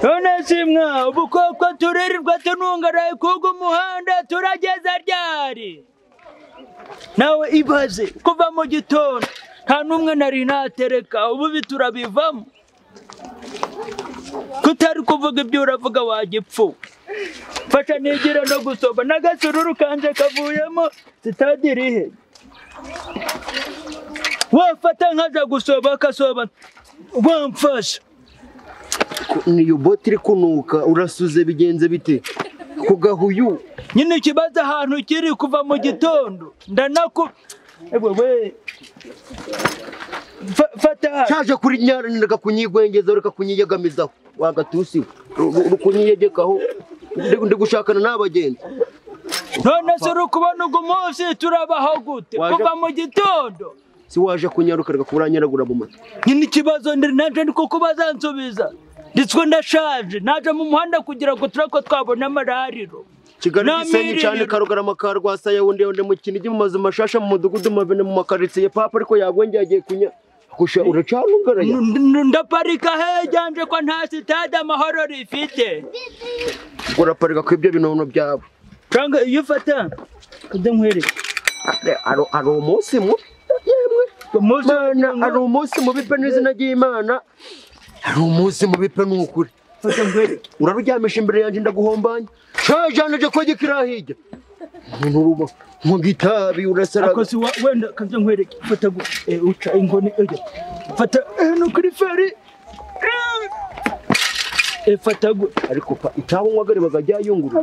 none simwa ubukoko turirirwa tunungaraye kuga umuhanda turageza ryari nawe ibaze kuva mu gitondo nta n'umwe nari natereka ubu biturabivamo kutari kuvuga ibyo uravuga wagipfu fasha nigire no gusoba n'agasururu kanje kavuyemo zitadirihe wafata nkaja gusoba akasoba wamfasha niyo boti iri kunuka urasuze bigenze bite kugahuyu nyine ikibazo ahantu kiri kuva mu gitondo ndanaku ewe fata cyaje kuri nyaraniraga kunyigwengeza reka kunyiyegamizaho wagatusiwe rukunyiyegekaho ndi gushakana n'abagenzi none se uri kubona ugu munsi turabaho gute kuva mu gitondo si waje kunyaruka reka kuranyaragura mu mata nyine ikibazo naje ndiko kubaza nsubiza nditswe ndashaje naje mu muhanda kugira ngo turako twabona amarariro Kigali gisenyi cyane Karugarama ka Rwasaya wundi mu Kinigi mu mazu mashasha mu mudugudu mavene mu makaritsiye papa ariko yagwenge yagiye kunya kusha uracarungaranya ndaparika hejanje ko nta sitade amahoro rifite uraparika ko ibyo binono byabo cyangwa iyo ufata kujya nkwereka ari umunsi mu yemwe ari umunsi mu bipe n'izina ry'Imana ari umunsi mu bipe n'ukuri fata nkwereka uraruryamisha imbere yanjye ndaguhombanya cyaje ko gikirahijya umuntu ruba mu gitabi urasara akosi wenda kajya nkwereka fata uca ingoni fata no kuri feri fata ariko itaho nwagare bagajya yungura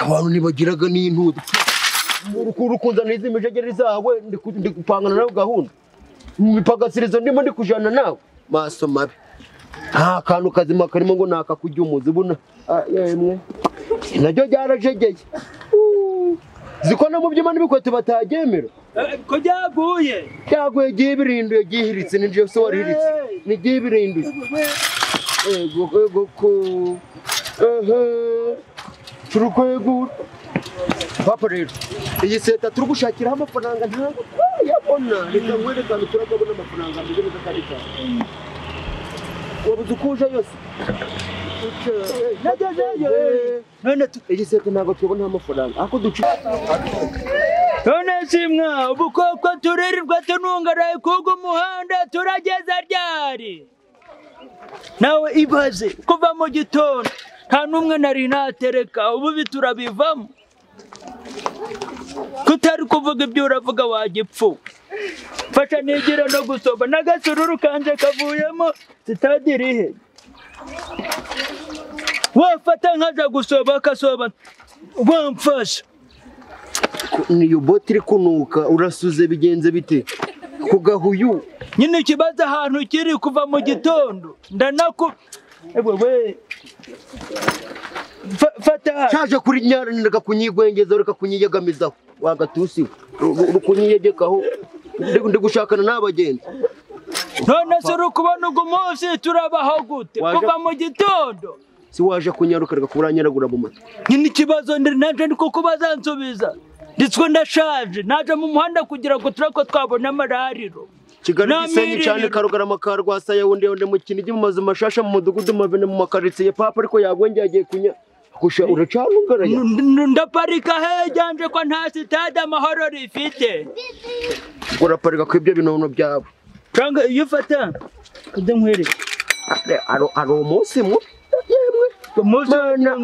abantu nibagiraga n'intudu urukunzana izi mijegeri zawe ndi gupangana nawe gahunda mipagasirizo ndimo ndi kujana nawe maso mabi nta kantu kazima karimo ngo nakakujya umuzi buna yemwe nacyo ryarajegeye ziko no mu byuma n'ibikweto batagemera ko byaguye gibirinduye gihiritse n'inje so warihiritse ni gibirinduye ego ko turukwegura papa rero iyi seta turi gushakiraho amafaranga ntabwo yabona reka nkwerekane turagabona amafaranga mbere neza kandi cyane wabuze ukuje yose none iyi seta ntabwo tubona amafaranga ako duca none simwa ubukoko turirirwa tunungaraye kuga umuhanda turageza ryari nawe ibaze kuva mu gitondo nta n'umwe nari natereka ubu biturabivamo kutari kuvuga ibyo uravuga wagipfu fasha nigire no gusoba n'agasururu kanje kavuyemo zitadirihe wafata nkaja gusoba akasoba wamfasha niyo boti iri kunuka urasuze bigenze bite kugahuyu nyine ikibazo ahantu kiri kuva mu gitondo ndanaku ewe fata cyaje kuri nyaraniraga kunyigwengeza reka kunyiyegamizaho wagatusiwe rukunyiyegekaho ndi gushakana n'abagenzi none se uri kubona ugu munsi turabaho gute kuva mu gitondo si waje kunyaruka reka kuranyaragura mu mata nyine ikibazo naje ndiko kubaza nsubiza nditswe ndashaje naje mu muhanda kugira ngo turako twabona amarariro Kigali gisenyi cyane Karugarama ka Rwasaya wundi mu Kinigi mu mazu mashasha mu mudugudu mavene mu makaritsiye papa ariko yagwenge yagiye kunya kusha uracarungaranya ndaparika hejanje ko nta sitade amahoro rifite uraparika ko ibyo binono byabo cyangwa iyo ufata kujya nkwereka ari umunsi mu yemwe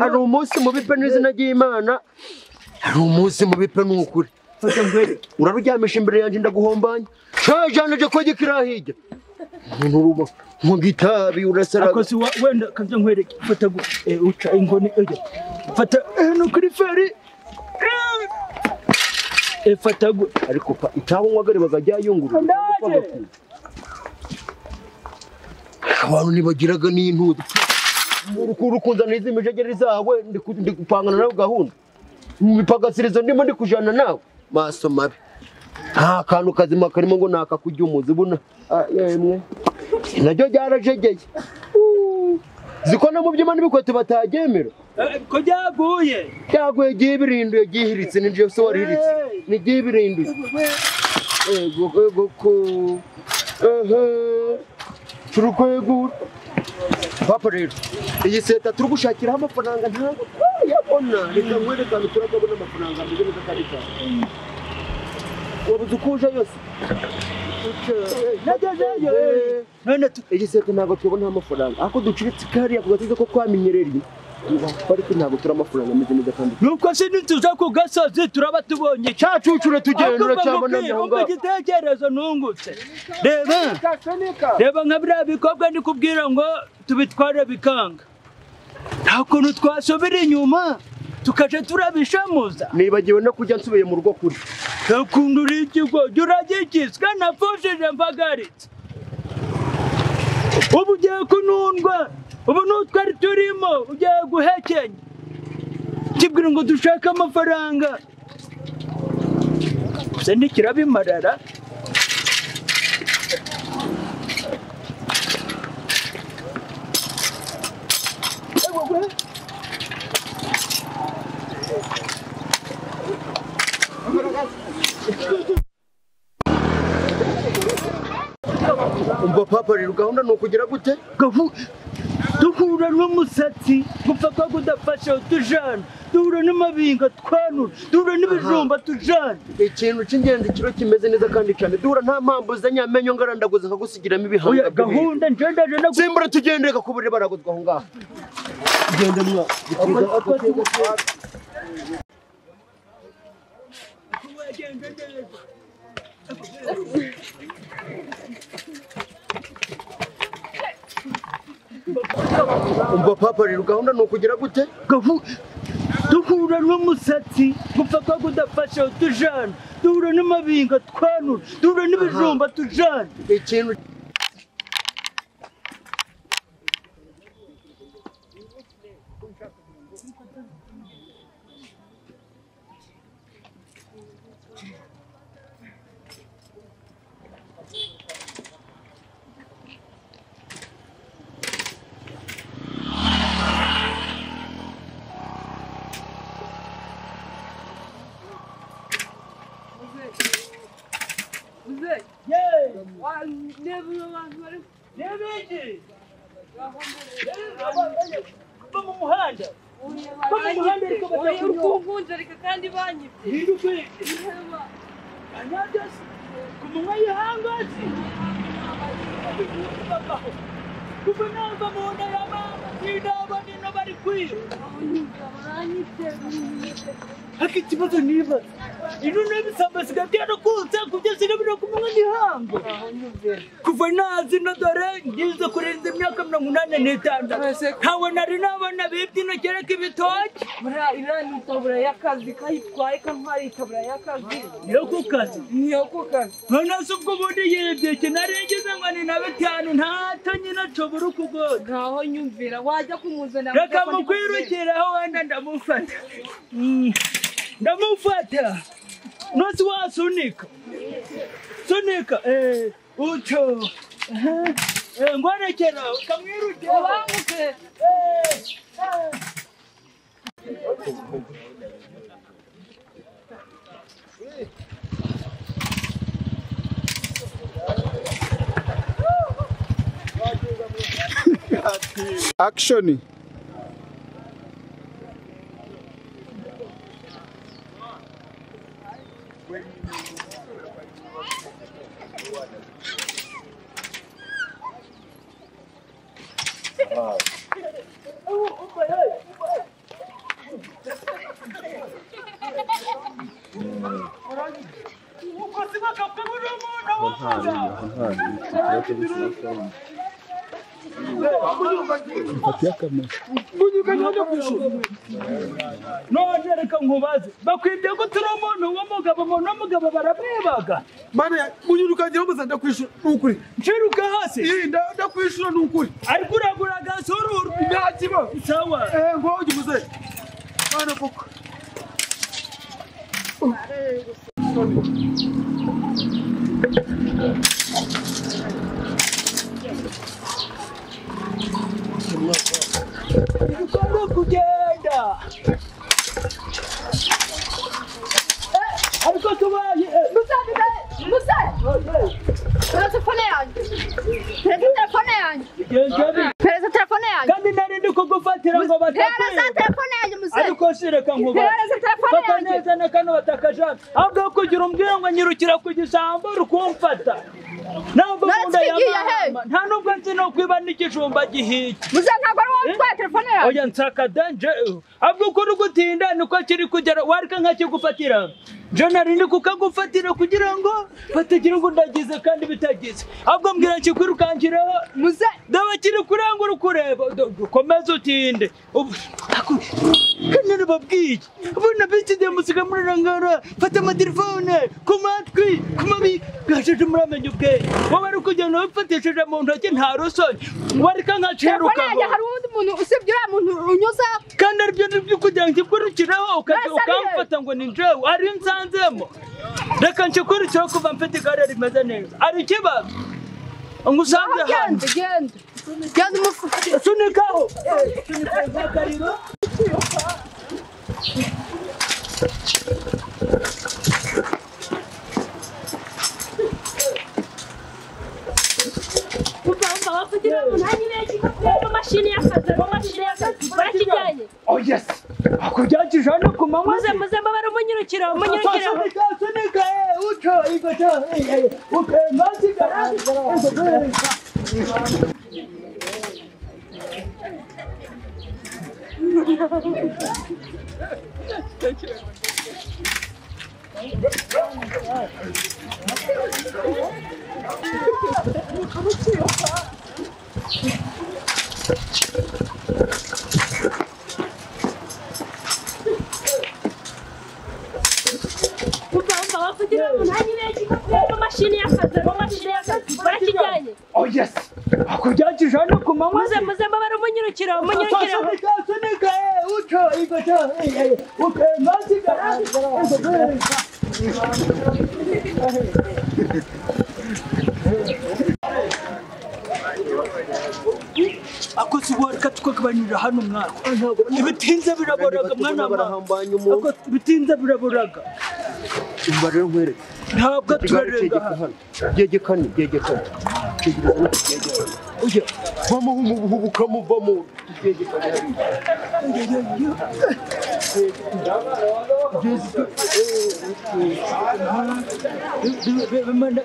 ari umunsi mu bipe n'izina ry'Imana ari umunsi mu bipe n'ukuri fata nkwereka uraruryamisha imbere yanjye ndaguhombanya cyaje ko gikirahijya umuntu ruba mu gitabi urasara akosi wenda kajya nkwereka fata uca ingoni fata no kuri feri fata ariko itaho nwagare bagajya yungura abantu nibagiraga n'intudu urukunzana izi mijegeri zawe ndi gupangana nawe gahunda mipagasirizo ndimo ndi kujana nawe maso mabi nta kantu kazima karimo ngo nakakujya umuzi buna yemwe nacyo ryarajegeye ziko no mu byuma n'ibikweto batagemera ko byaguye gibirinduye gihiritse n'inje so warihiritse ni gibirinduye ego ko turi kwegura papa rero iyi seta turi gushakiraho amafaranga ntabwo twayabona reka nkwerekane turabona amafaranga ameze neza kandi cyane wabuze uko uje yose nagezeyo none iyi seta ntabwo tubona amafaranga ako duciritse kariya ku gatuza ko twamenyereye ariko ntabwo turi amafaranga ameze neza kandi nuko se nituza ku gasozi turaba tubonye cyacucura tugenda cyabona nyonga igitekerezo nungutse reba nka biriya bikobwa ndi kubwira ngo tubitware bikanga nta kuntu twasubira inyuma tukaje turabishamuza nibagiwe no kujya nsubiye mu rugo kuri ukuntu uri ikigo uragikizwa napfushije mbagaritse ubu ugiye kunundwa ubu n'utwari turimo ugiye guhekenya kibwira ngo dushake amafaranga gusa ntikirabimarara umva papa rero gahunda ni ukugira gute duhura n'umusatsi gupfa ko kudafasha utujana duhura n'amabinga twanura duhura n'ibijumba tujana ikintu cy'ingenzi kiro kimeze neza kandi cyane duhura nta mpamvu zanyamenyo ngarandaguza nkagusigiramo ibihanga gahunda njendaje no simbura tugendeka ku buryo baraguzwa aho ngaho tugende mwa umva papa rero gahunda ni ukugira gute duhura n'umusatsi gupfa ko kudafasha utujana duhura n'amabinga twanura duhura n'ibijumba tujana ikintu ikibazo niba ino n'ibisamba sigatera kuza kugeza ibiro kumwe n'ihango kuva nazi no dore ngize kurenza imyaka 86 ntawe nari nabona bibyino kereka ibitoki irani itabura y'akazi kayitwaye kantwari itabura y'akazi niyo ku kazi none se ubwo ubundi yibye kinarengeze ngo ni na 5 ntata nyina cobura ukugora ntaho nyumvira wajya kumuzana reka mukwirukireho wenda ndamufata nosi wasunika sunika uco ngwarekera ukamwirukira ubanguke Action. none reka nkubaze bakwibye ko turi umuntu baramwibaga mana munyurukangira umuza ndakwishura n'ukuri nshiruka hasi ndakwishura n'ukuri ariko uragura gasoruru ntakiba sawa ngo ugimuze mana koko ugomba kugenda ariko tubaye Musa! Telefone yanjye Pereza telefone yanjye. kandi nari ndi kugufatira ngo Pereza batakwiba telefone yanjye muze. ariko shireka nkuba Pereza telefone fata yanjye. neza na kano batakajana ahubwo kugira umbwira ngo nyirukira ku gisambo rukumfata ntabwo nkunda yamama nta nubwo nzi no kwiba n'ikijumba gihiye Muze ntabwo ari wowe utwaye telefone yanjye. oya nsaka danje ahubwo kuri gutinda niko kiri kugera warika nkakigufatira je nari ndi kukagufatira kugira ngo batagira ngo ndagize kandi bitagize ahubwo mbwira nkikwirukankiraho Muze daba kiri kurangura ukureba komeza utinde kandi babwiye ubona bitide musiga muri rangara fata amatelefone ku matwi ku mabi gashaje muramenye ubwenge wowe ari kugenda wifatishije mu ntoki nta rusoni warika nkaceruka telefone yanjye hari undi muntu usibye uriya muntu unyuza. kandi aribyo nibyo kugira ngo nkikurikiraho ukamfata ngo ni njyewe ari nsanzemo reka nkikurikiraho kuva mfite igare rimeze neza ari ikibazo ngo usanze hano Genda umufuka. sunikaho sunika nkakariro oh yes akujyakije hano ku manywa Muze mbabara umunyirukira sunika uco igoto ukemasigara oh yes akujyakije hano ku manywa Muze mbabara umunyirukira sunika uco igoto ukemasigara ako siwarika tukagabanira hano mwana ibitinze biraboraga mwana ako bitinze biraboraga umva rero nkwereke ntabwo turarenga hano byegekane ujya vamo hubukamo vamo byegekane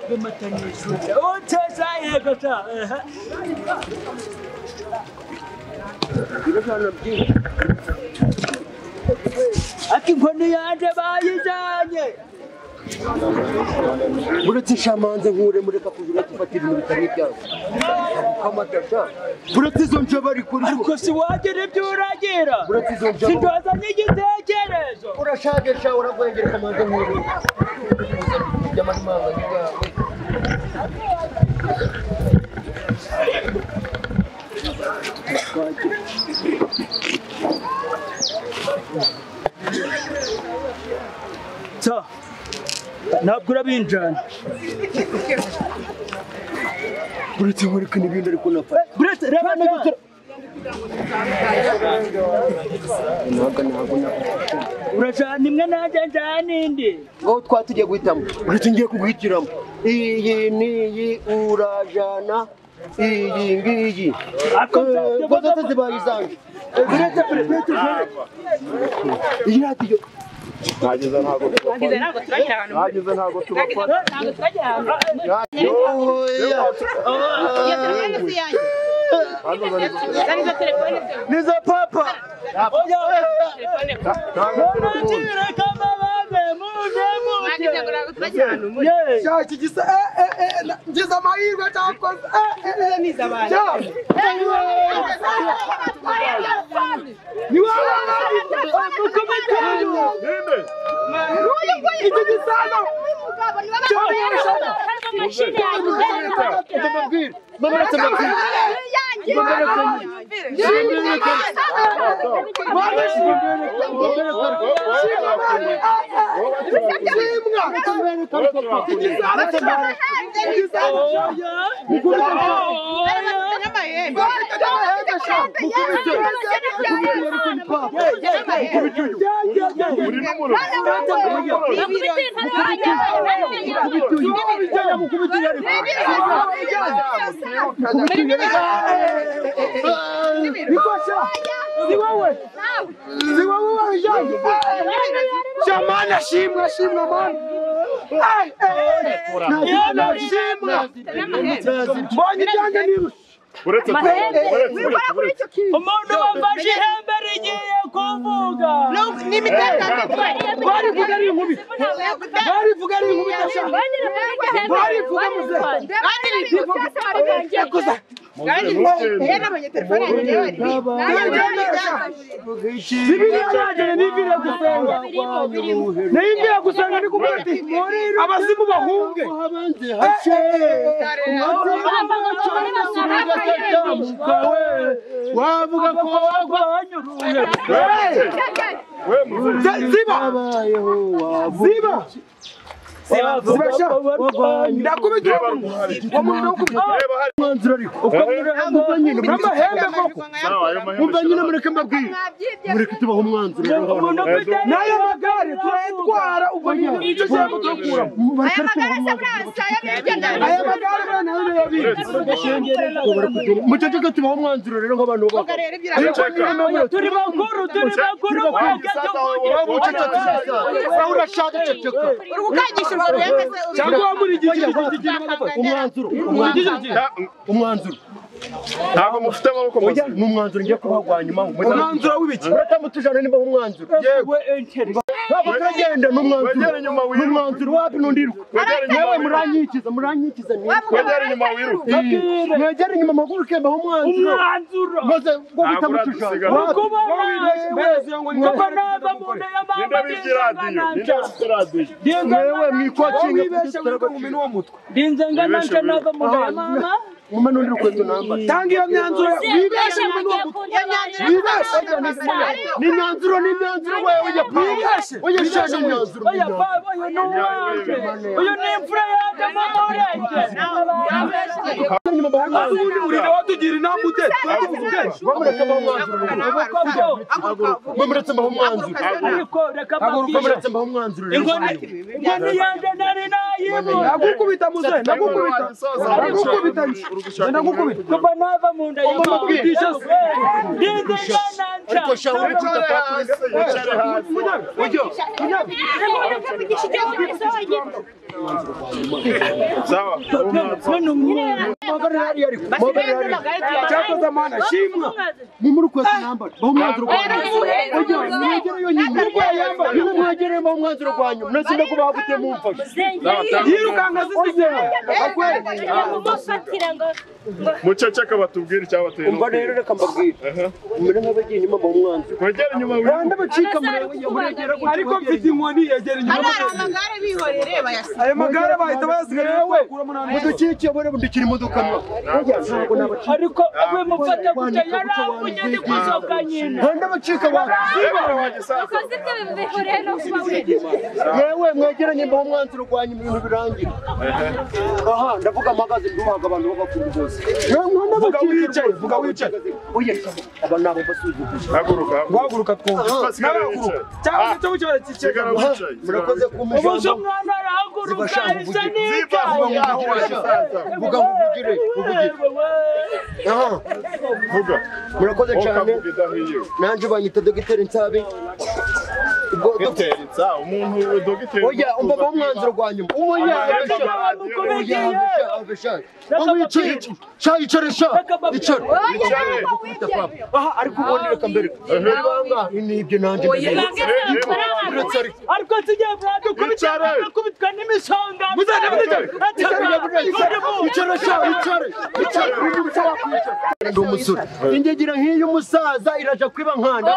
bimatanyije uteza yegata ati inkoni yanje bayijanye uretse shamanze nkure mureka kujura tufatira ibintu bitari ibyawe ukamatasha uretse izo nje bari kuri ariko si wagera ibyo uragira uretse izo nje sindwazanye igitekerezo urashaje sha uragwengera kamanze nkure by'amahanga yawe ntabwo urabinjana uretse nkwereka n'ibindi ariko napfa uretse reba neza urajana imwe nanjye njana n'indi ngaho twatugiye guhitamo uretse ngiye kuguhitiramo iyi n'iyi urajana iyi ngiyi ubwo zose zibaye izanjye iyi radiyo Nageze ntabwo turagera tubafata. niza papa Iki gisa ngize amahirwe cyakoze ni Jamana shimwa man. Mbonye byanjye niba umuntu wafashe ihembe rigiye kuvuga barivuga ari inkubi barivuga muze abazimu bahunge wavuga ko wagwanya ziba ndakubita umwanzuro ariko umva nyine mureke mbabwire mureke tubaho umwanzuro n'ayo magare turayatwara ubwo nyine icyo cyangwa turakura aya magare bana nayo yabizi muceceke tubaho umwanzuro rero nk'abantu turi bakuru urashaka ceceka cyangwa muri umwanzuro ntabwo mufite amaboko mazima ni umwanzuro ngiye kubagwanya umwanzuro w'ibiki muratamutujana niba umwanzuro yego ntabwo turagenda n'umwanzuro wapi nundiruka yewe muranyikiza wegera inyuma wiruka mwegera inyuma maguru kembaho umwanzuro maze ngo mutamutujana yewe mwikwacinga dinze ngana nava mu nda ya mama umwana undi rukweto namba tanga iyo myanzuro wibeshe ni imyanzuro wewe ujya wibeshe ujya imyanzuro uyu ni imfura yanjye mama ubundi urinde watugira inama ute bamuretse mbaho umwanzuro inkoni yanjye nari nayibona ndagukubita muze ndagukubita kuva nava mu nda ya mama dinze ngana ariko shawuri sawa cyakoze amana shimwa muri kwese namba baho umwanzuro mwegere baho umwanzuro rwanyu nasinda kuba hagute mumfashe yirukanga muceceka batubwire icyabateye umva rero reka mbabwire umere nk'abagiye inyuma baho umwanzuro wegera inyuma wiruka rwanda bacika muregera ariko mfite inkoni yegera inyuma amagare bihorere bayasiga aya magare bahita bayasiga mudukikiye bore budukira imodoka ariko we mufata gute yarambuye ndi kusoka nyina rwanda bacika yewe mwegeranye baho umwanzuro rwanyu ibintu birangira aha ndavuga amagazi nduhaga abantu b'abakuru bose vuga wicaye oye aba nabo basuzuguje guhaguruka twumva cyangwa icyo wicaye murakoze kumujambo ubuze umwana arahaguruka isa n'ika vuga uvugire vuga murakoze cyane nanjye banyita dogiteri Nsabi umuntu dogiteri oya umva baho umwanzuro rwanyu aha ariko ubundi reka mbere nibyo nanjye ariko tugiye kubitwa n'imisonga ndi umusore ingegera nk'iyo umusaza iraja kwiba nkanda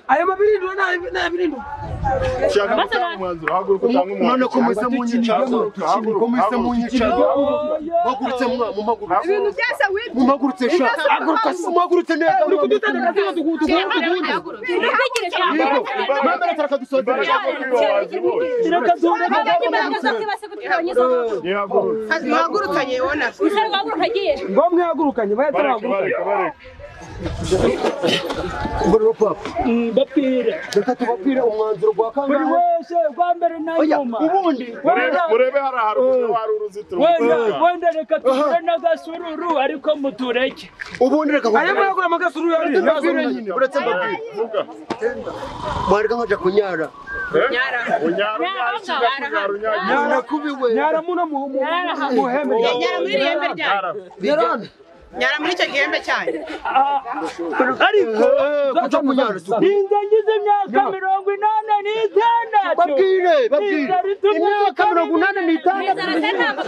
aya mabirindo n'abirindo none ko muze munyicaro bagurutse mumagurutse muhagurutse neza uretse akadusondera Mwagurukanye wona. ngo mwihagurukanye bahita bahagurukanye ngorero papa bapira reka tubapire umwanzuro gwa buri kangahe wese rwa mbere na nyuma ubundi murebe hari hari uruzitiro wenda reka tugure n'agasururu ariko mutureke ubundi reka ayo mwagura amagasuru yari mbabwire nyine uretse mbabwire vuga mwareka nkaja kunyara nyara kubiwe nyara muno muhembe Nyara muri ihembe ryanyu. yarana Nyara muri icyo gihembe cyanyu. ariko kuja kunyara ninze ngize imyaka 86 babwire imyaka 86